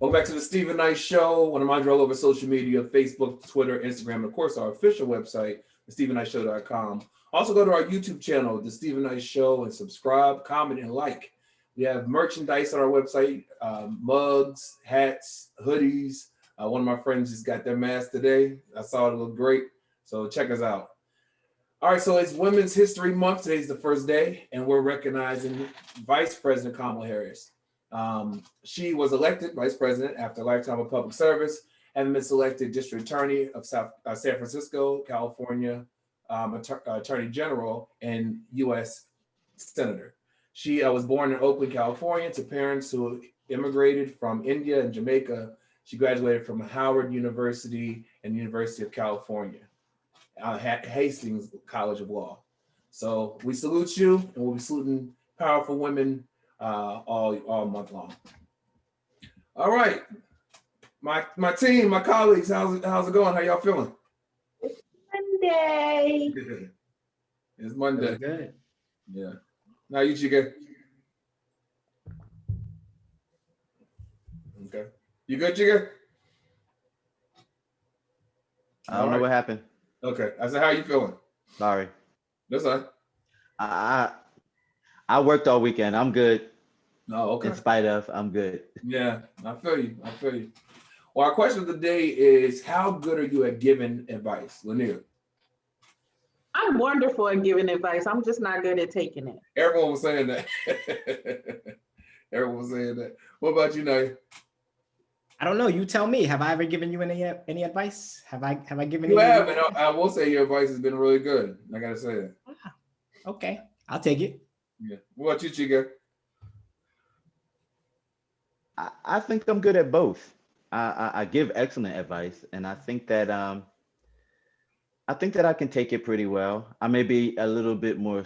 Welcome back to the Stephen Knight Show. One of mine all over social media, Facebook, Twitter, Instagram, and of course our official website, thestephenknightshow.com. Also go to our YouTube channel, The Stephen Knight Show, and subscribe, comment, and like. We have merchandise on our website, mugs, hats, hoodies. One of my friends just got their mask today. I saw it look great, so check us out. All right, so it's Women's History Month. Today's the first day, and we're recognizing Vice President Kamala Harris. She was elected vice president after a lifetime of public service, having been selected district attorney of San Francisco, California, attorney general, and U.S. senator. She was born in Oakland, California, to parents who immigrated from India and Jamaica. She graduated from Howard University and University of California, Hastings College of Law. So we salute you, and we'll be saluting powerful women all month long. All right, my team, my colleagues, how's it going? How y'all feeling? It's Monday. It's Monday. Good. Yeah. Now you Chike. Okay. You good, Chike? I don't know what happened. Okay. I said, how you feeling? Sorry. That's all right. I worked all weekend. I'm good. Oh, okay. In spite of, I'm good. Yeah, I feel you. Well, our question of the day is, how good are you at giving advice? Lynia. I'm wonderful at giving advice. I'm just not good at taking it. Everyone was saying that. Everyone was saying that. What about you, Nayyir? I don't know. You tell me. Have I ever given you any advice? Have I given you? You have, and I will say your advice has been really good. I gotta say that. Okay, I'll take it. Yeah. What about you, Chike? I think I'm good at both. I give excellent advice, and I think that I can take it pretty well. I may be a little bit more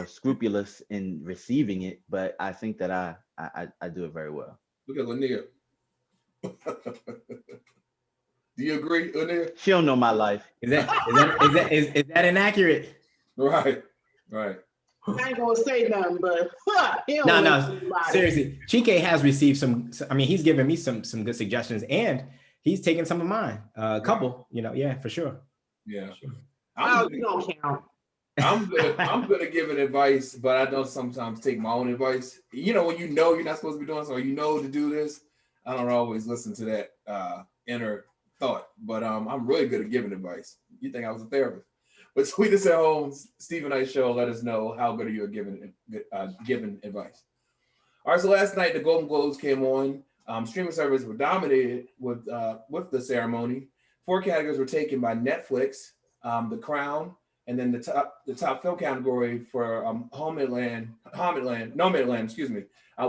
scrupulous in receiving it, but I think that I do it very well. Look at Lynia. Do you agree, Lynia? She don't know my life. Is that inaccurate? Right. I ain't gonna say nothing, but No. Seriously, Chike has received some. I mean, he's given me some good suggestions, and he's taken some of mine. A couple, yeah, for sure. Yeah. You don't count. I'm good at giving advice, but I don't sometimes take my own advice. When you know you're not supposed to be doing something, or to do this, I don't always listen to that inner thought. But I'm really good at giving advice. You think I was a therapist? But tweet us at home, Stephen Knight Show. Let us know how good are you at giving advice. All right, so last night the Golden Globes came on. Streaming services were dominated with the ceremony. 4 categories were taken by Netflix, The Crown, and then the top film category for Nomadland,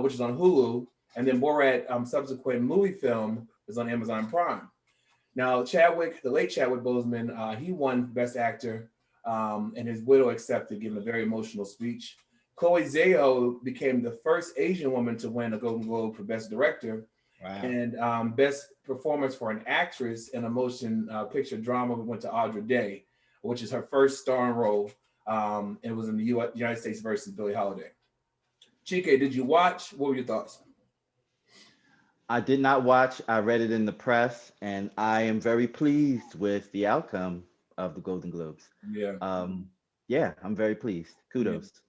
which is on Hulu, and then Borat subsequent movie film is on Amazon Prime. Now the late Chadwick Boseman, he won Best Actor, and his widow accepted, giving a very emotional speech. Chloe Zhao became the first Asian woman to win a Golden Globe for Best Director. Wow. And Best Performance for an Actress in a Motion Picture Drama went to Audra Day, which is her first starring role. It was in the United States versus Billie Holiday. Chike, did you watch? What were your thoughts? I did not watch. I read it in the press, and I am very pleased with the outcome of the Golden Globes. Yeah. I'm very pleased. Kudos. Yeah.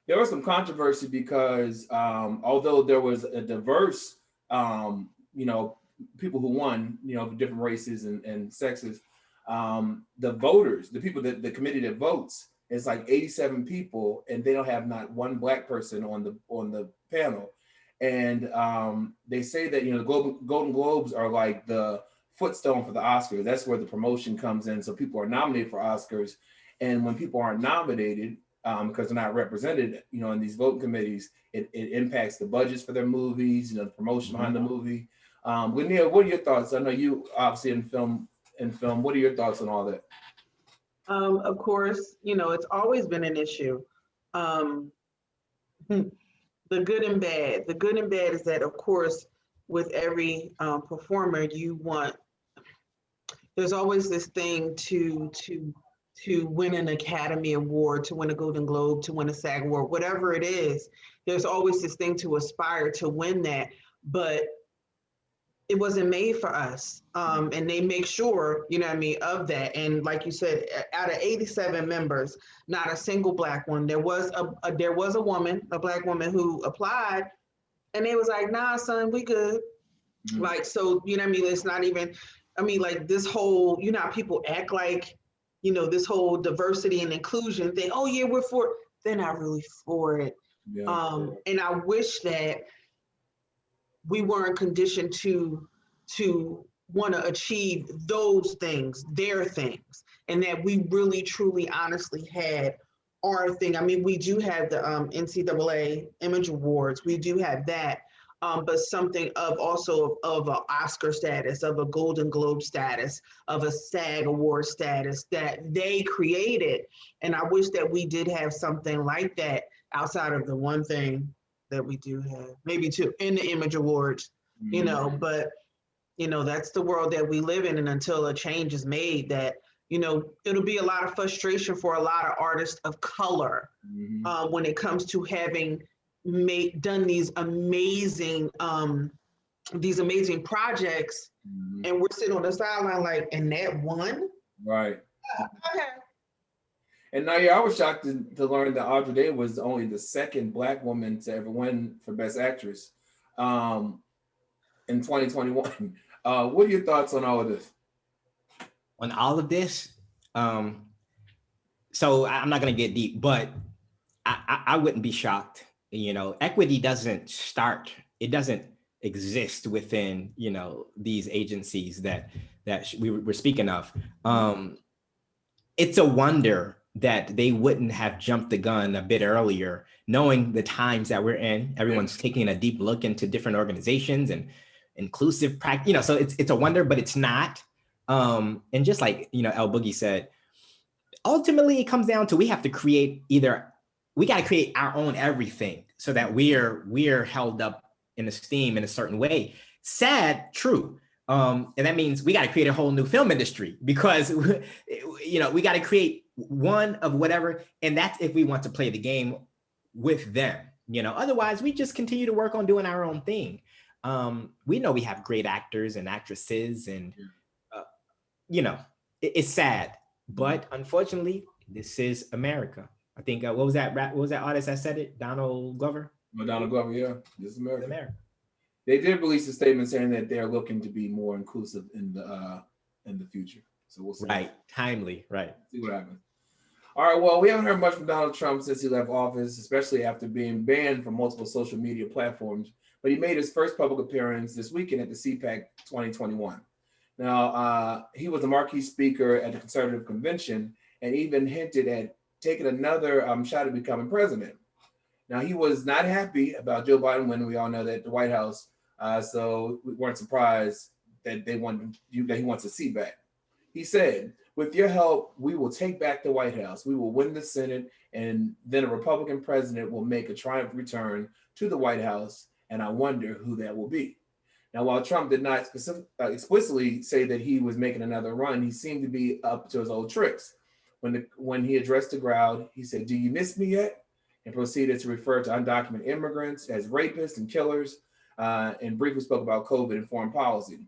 There was some controversy because although there was a diverse, people who won, different races and sexes, the voters, the people the committee that votes, is like 87 people, and they don't have not one Black person on the panel. And they say that the Golden Globes are like the footstone for the Oscars. That's where the promotion comes in. So people are nominated for Oscars, and when people aren't nominated because they're not represented, in these voting committees, it impacts the budgets for their movies, the promotion behind the movie. Lynia, what are your thoughts? I know you obviously in film. What are your thoughts on all that? Of course, it's always been an issue. The good and bad. The good and bad is that, of course, with every performer, there's always this thing to win an Academy Award, to win a Golden Globe, to win a SAG Award, whatever it is. There's always this thing to aspire to win that, but it wasn't made for us. And they make sure, you know what I mean, of that. And like you said, out of 87 members, not a single Black one. There was a woman, a Black woman who applied, and they was like, nah, son, we good. Mhm. Like, so, you know what I mean? It's not even, I mean, like this whole, you know how people act like, you know, this whole diversity and inclusion thing. Oh yeah, we're for it. They're not really for it. Yeah. And I wish that we weren't conditioned to want to achieve those things, their things, and that we really, truly, honestly had our thing. I mean, we do have the NCAA Image Awards. We do have that, but something of also of an Oscar status, of a Golden Globe status, of a SAG Award status that they created. And I wish that we did have something like that outside of the one thing that we do have, maybe two, in the Image Awards, you know, but you know, that's the world that we live in. And until a change is made, that, you know, it'll be a lot of frustration for a lot of artists of color when it comes to having done these amazing projects, and we're sitting on the sideline like, and that one, Right. okay. And Nayyir, I was shocked to learn that Audrey Day was only the second Black woman to ever win for Best Actress in 2021. What are your thoughts on all of this? On all of this, so I'm not going to get deep, but I wouldn't be shocked. You know, equity doesn't start, it doesn't exist within, you know, these agencies that we were speaking of. It's a wonder that they wouldn't have jumped the gun a bit earlier, knowing the times that we're in. Everyone's taking a deep look into different organizations and inclusive practice, you know, so it's a wonder, but it's not. And just like, you know, El Boogie said, ultimately it comes down to, we have to create we got to create our own everything so that we're held up in esteem in a certain way. Sad, true. And that means we got to create a whole new film industry, because, you know, we got to create one of whatever. And that's if we want to play the game with them, you know, otherwise we just continue to work on doing our own thing. We know we have great actors and actresses, and, you know, it's sad, but unfortunately, this is America. I think, what was that artist that said it? Donald Glover? Donald Glover, yeah. This is America. America. They did release a statement saying that they're looking to be more inclusive in the future. So we'll see. Right, timely, right. See what happens. All right, well, we haven't heard much from Donald Trump since he left office, especially after being banned from multiple social media platforms. But he made his first public appearance this weekend at the CPAC 2021. Now, he was a marquee speaker at the conservative convention and even hinted at taking another shot at becoming president. Now, he was not happy about Joe Biden winning. We all know that, the White House. So we weren't surprised that he wants a seat back. He said, "With your help, we will take back the White House. We will win the Senate, and then a Republican president will make a triumphant return to the White House, and I wonder who that will be." Now, while Trump did not explicitly say that he was making another run, he seemed to be up to his old tricks. When he addressed the crowd, he said, "Do you miss me yet?" and proceeded to refer to undocumented immigrants as rapists and killers, and briefly spoke about COVID and foreign policy.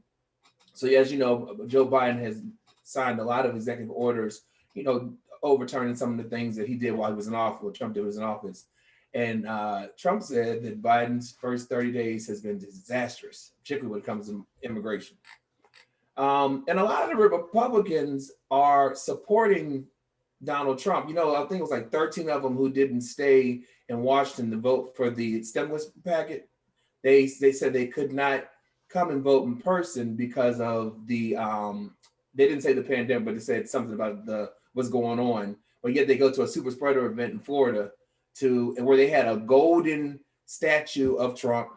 So, as you know, Joe Biden has signed a lot of executive orders, you know, overturning some of the things that he did while he was in office, what Trump did was in office. And Trump said that Biden's first 30 days has been disastrous, particularly when it comes to immigration. And a lot of the Republicans are supporting Donald Trump. You know, I think it was like 13 of them who didn't stay in Washington to vote for the stimulus packet. They said they could not come and vote in person because of the, they didn't say the pandemic, but they said something about what's going on. But yet they go to a super spreader event in Florida where they had a golden statue of Trump.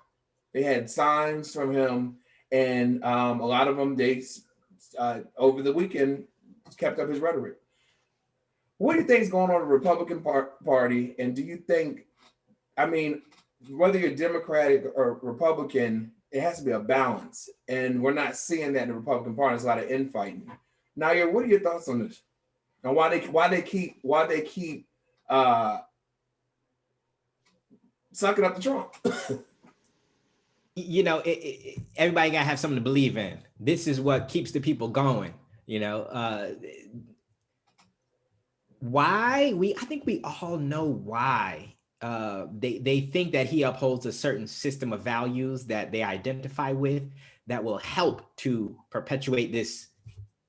They had signs from him, and a lot of them, they over the weekend kept up his rhetoric. What do you think is going on in the Republican Party? And do you think, I mean, whether you're Democratic or Republican, it has to be a balance. And we're not seeing that in the Republican Party. There's a lot of infighting. Nayyir, what are your thoughts on this? And why they keep sucking up to Trump? everybody gotta have something to believe in. This is what keeps the people going. I think we all know why. They think that he upholds a certain system of values that they identify with that will help to perpetuate this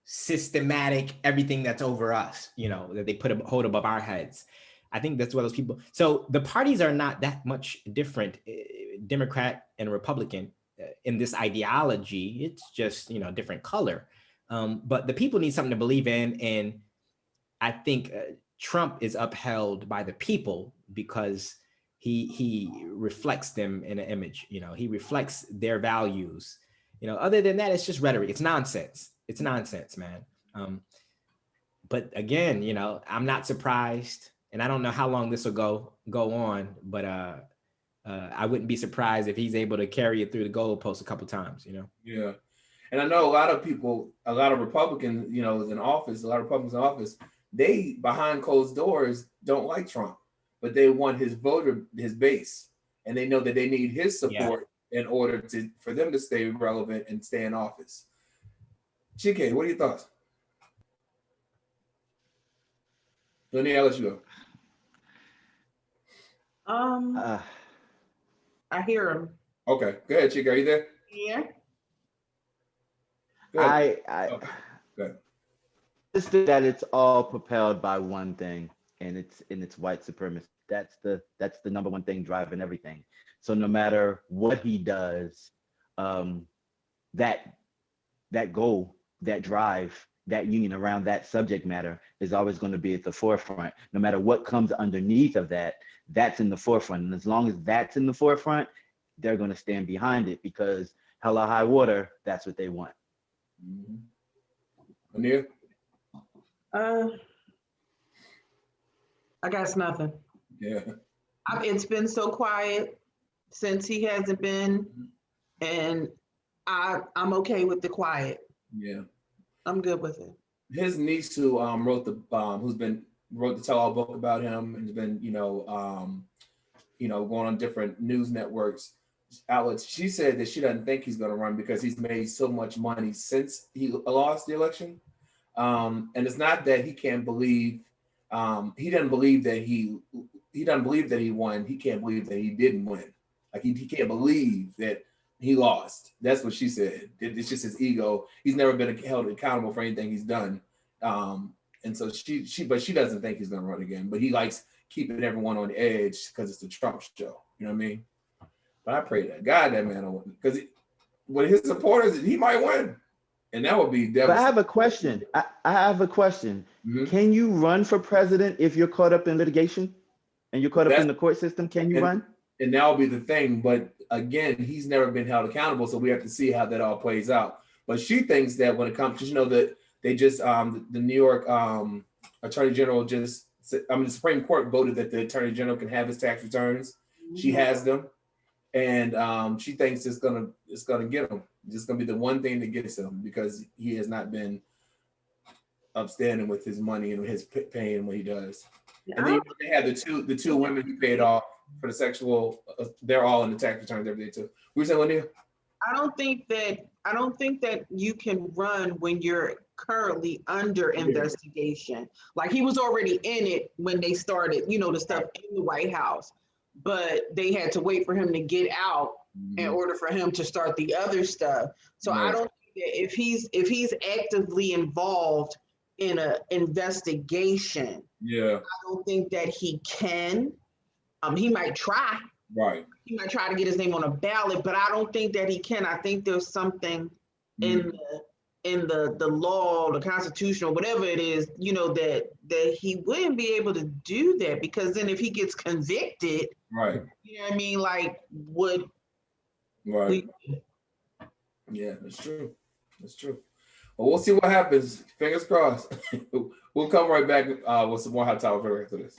systematic everything that's over us, that they hold above our heads. I think that's what those people. So the parties are not that much different, Democrat and Republican, in this ideology. It's just different color. But the people need something to believe in, and I think Trump is upheld by the people because he reflects them in an image. He reflects their values. Other than that, it's just rhetoric. It's nonsense. It's nonsense, man. But again, I'm not surprised, and I don't know how long this will go on. But I wouldn't be surprised if he's able to carry it through the goalpost a couple times. Yeah, and I know a lot of people, a lot of Republicans, in office, they behind closed doors don't like Trump, but they want his base, and they know that they need his support in order for them to stay relevant and stay in office. Chike, what are your thoughts? Lynia, I'll let you go. I hear him. Okay, go ahead, Chike. Are you there? Yeah. Good. Just that it's all propelled by one thing, and it's white supremacy. That's the number one thing driving everything. So no matter what he does, that goal, that drive, that union around that subject matter is always going to be at the forefront. No matter what comes underneath of that, that's in the forefront. And as long as that's in the forefront, they're going to stand behind it, because hell or high water, that's what they want. Nayyir? I got nothing. Yeah. It's been so quiet since he hasn't been, and I'm okay with the quiet. Yeah. I'm good with it. His niece, who wrote the tell-all book about him, and has been going on different news networks, outlets. She said that she doesn't think he's going to run because he's made so much money since he lost the election, and it's not that he can't believe. He doesn't believe that he doesn't believe that he won. He can't believe that he didn't win. Like he can't believe that he lost. That's what she said. It's just his ego. He's never been held accountable for anything he's done. And so she doesn't think he's going to run again. But he likes keeping everyone on the edge because it's the Trump show. You know what I mean? But I pray that God, that man will win, because with his supporters, he might win, and that would be devastating. But I have a question. I have a question. Mm-hmm. Can you run for president if you're caught up in litigation and you're caught up in the court system? Can you run? And that'll be the thing. But again, he's never been held accountable, so we have to see how that all plays out. But she thinks that when it comes, that they just the New York Attorney General the Supreme Court voted that the Attorney General can have his tax returns. Mm-hmm. She has them. And she thinks it's gonna get him. It's gonna be the one thing that gets him, because he has not been upstanding with his money and his paying what he does. Yeah. And then they have the two women who paid off for the sexual. They're all in the tax returns every day too. What you saying, Lynia? I don't think that you can run when you're currently under investigation. Like, he was already in it when they started, the stuff in the White House. But they had to wait for him to get out in order for him to start the other stuff. So I don't think that if he's actively involved in an investigation, I don't think that he can. He might try. Right. He might try to get his name on a ballot, but I don't think that he can. I think there's something in the law, the Constitution, or whatever it is, that he wouldn't be able to do that, because then if he gets convicted, right, you know what I mean, like, would right? Yeah, that's true. That's true. Well, we'll see what happens. Fingers crossed. We'll come right back with some more hot topics after this.